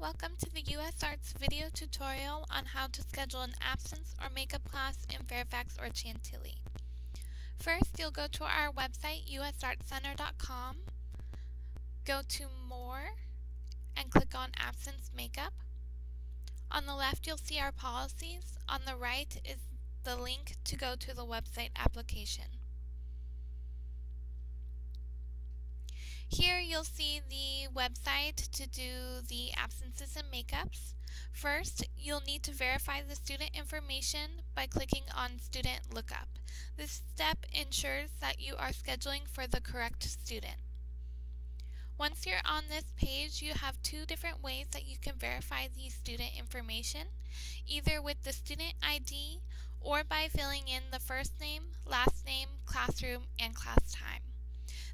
Welcome to the USArts video tutorial on how to schedule an absence or makeup class in Fairfax or Chantilly. First, you'll go to our website, USArtsCenter.com, go to More, and click on Absence Makeup. On the left, you'll see our policies. On the right is the link to go to the website application. Here you'll see the website to do the absences and makeups. First, you'll need to verify the student information by clicking on Student Lookup. This step ensures that you are scheduling for the correct student. Once you're on this page, you have two different ways that you can verify the student information, either with the student ID or by filling in the first name, last name, classroom, and class time.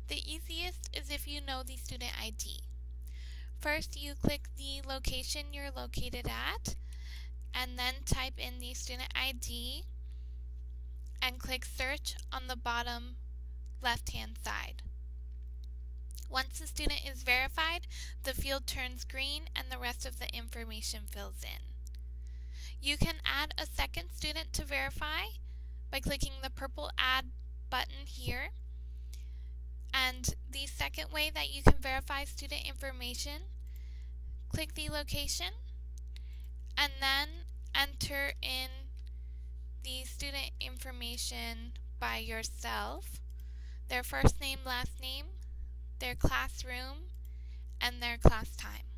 The easiest is if you know the student ID. First, you click the location you're located at, and then type in the student ID and click search on the bottom left-hand side. Once the student is verified, the field turns green and the rest of the information fills in. You can add a second student to verify by clicking the purple Add button here. And the second way that you can verify student information, click the location and then enter in the student information by yourself, their first name, last name, their classroom, and their class time.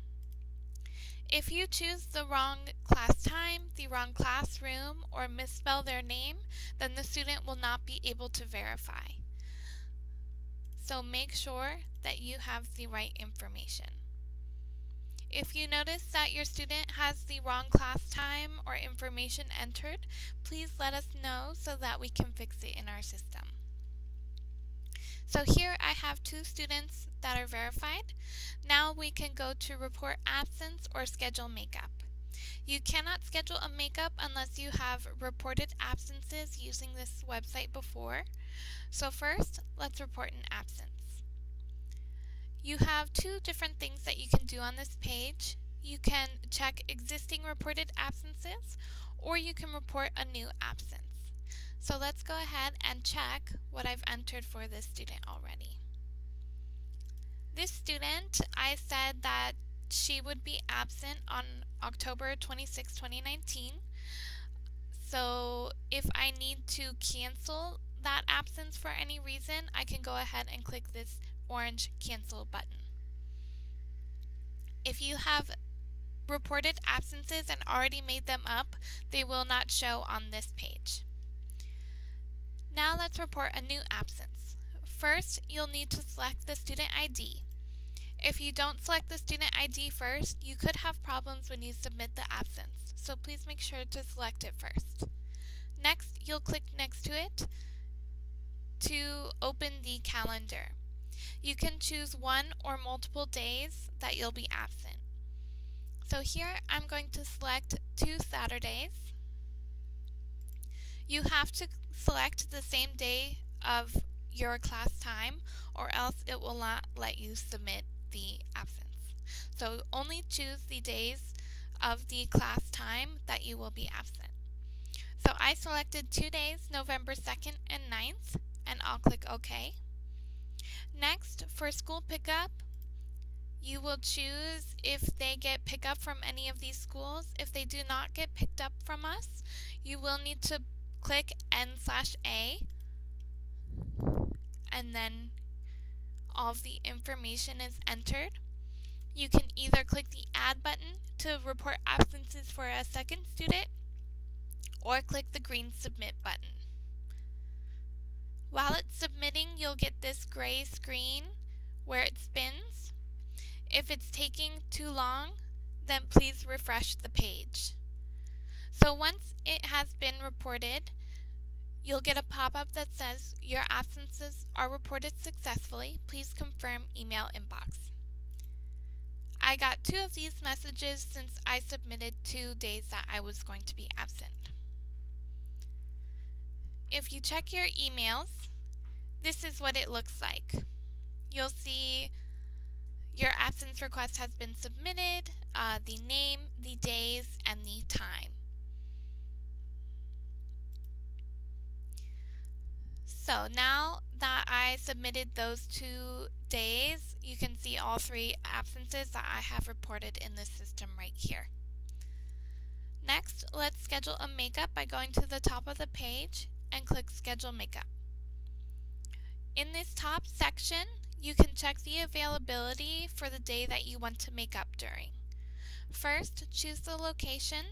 If you choose the wrong class time, the wrong classroom, or misspell their name, then the student will not be able to verify. So make sure that you have the right information. If you notice that your student has the wrong class time or information entered, please let us know so that we can fix it in our system. So here I have two students that are verified. Now we can go to report absence or schedule makeup. You cannot schedule a makeup unless you have reported absences using this website before. So first, let's report an absence. You have two different things that you can do on this page. You can check existing reported absences, or you can report a new absence. So let's go ahead and check what I've entered for this student already. This student, I said that she would be absent on October 26, 2019. So if I need to cancel that absence for any reason, I can go ahead and click this orange cancel button. If you have reported absences and already made them up, they will not show on this page. Now let's report a new absence. First, you'll need to select the student ID. If you don't select the student ID first, you could have problems when you submit the absence, so please make sure to select it first. Next, you'll click next to it to open the calendar. You can choose one or multiple days that you'll be absent. So here I'm going to select 2 Saturdays. You have to select the same day of your class time or else it will not let you submit the absence. So only choose the days of the class time that you will be absent. So I selected 2 days, November 2nd and 9th, and I'll click OK. Next, for school pickup, you will choose if they get pickup from any of these schools. If they do not get picked up from us, you will need to click N/A, and then all of the information is entered. You can either click the Add button to report absences for a second student, or click the green Submit button. While it's submitting, you'll get this gray screen where it spins. If it's taking too long, then please refresh the page. So once it has been reported, you'll get a pop-up that says your absences are reported successfully. Please confirm email inbox. I got 2 of these messages since I submitted 2 days that I was going to be absent. If you check your emails, this is what it looks like. You'll see Your absence request has been submitted, the name, the days, and the time. So now that I submitted those 2 days, you can see all 3 absences that I have reported in the system right here. Next, let's schedule a makeup by going to the top of the page and click Schedule Makeup. In this top section, you can check the availability for the day that you want to make up during. First, choose the location,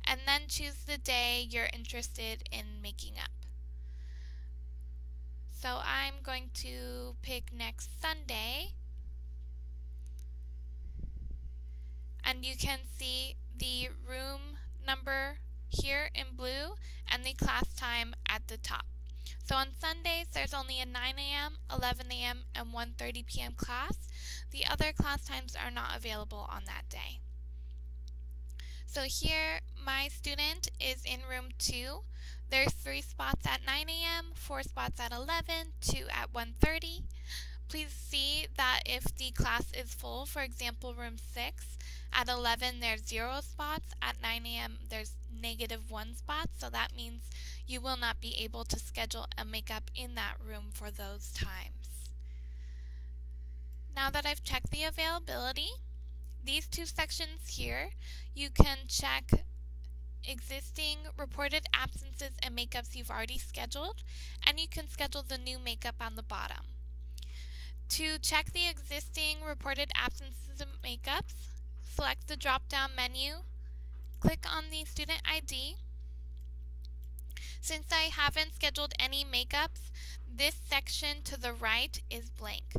and then choose the day you're interested in making up. So I'm going to pick next Sunday, and you can see the room number here in blue and the class time at the top. So on Sundays, there's only a 9 a.m., 11 a.m., and 1:30 p.m. class. The other class times are not available on that day. So here, my student is in room 2. There's 3 spots at 9 a.m., 4 spots at 11, 2 at 1:30. Please see that if the class is full, for example, room 6, at 11 there's 0 spots, at 9 a.m. there's -1 spot, so that means you will not be able to schedule a makeup in that room for those times. Now that I've checked the availability, these 2 sections here, you can check existing reported absences and makeups you've already scheduled, and you can schedule the new makeup on the bottom. To check the existing reported absences and makeups, select the drop-down menu, click on the student ID. Since I haven't scheduled any makeups, this section to the right is blank.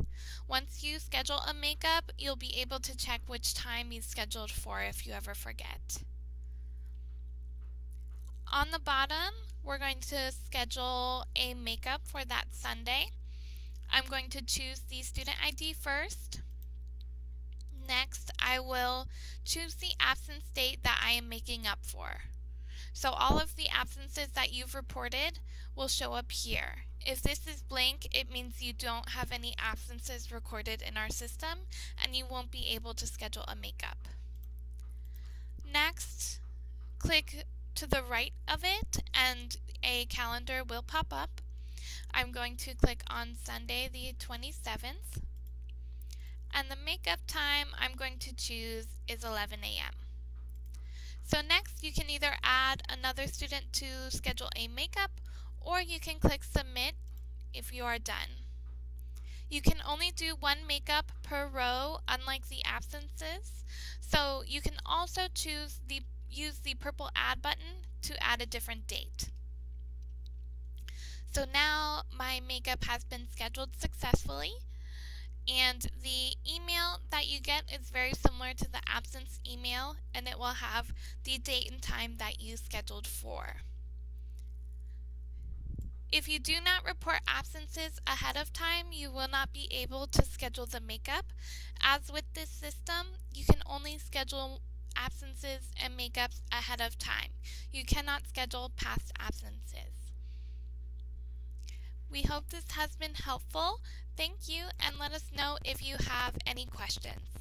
Once you schedule a makeup, you'll be able to check which time you scheduled for if you ever forget. On the bottom, we're going to schedule a makeup for that Sunday. I'm going to choose the student ID first. Next, I will choose the absence date that I am making up for. So all of the absences that you've reported will show up here. If this is blank, it means you don't have any absences recorded in our system and you won't be able to schedule a makeup. Next, click to the right of it and a calendar will pop up. I'm going to click on Sunday the 27th. And the makeup time I'm going to choose is 11 a.m. So next you can either add another student to schedule a makeup or you can click Submit if you are done. You can only do 1 makeup per row unlike the absences, so you can also use the purple Add button to add a different date. So now my makeup has been scheduled successfully. And the email that you get is very similar to the absence email, and it will have the date and time that you scheduled for. If you do not report absences ahead of time, you will not be able to schedule the makeup. As with this system, you can only schedule absences and makeups ahead of time. You cannot schedule past absences. We hope this has been helpful. Thank you, and let us know if you have any questions.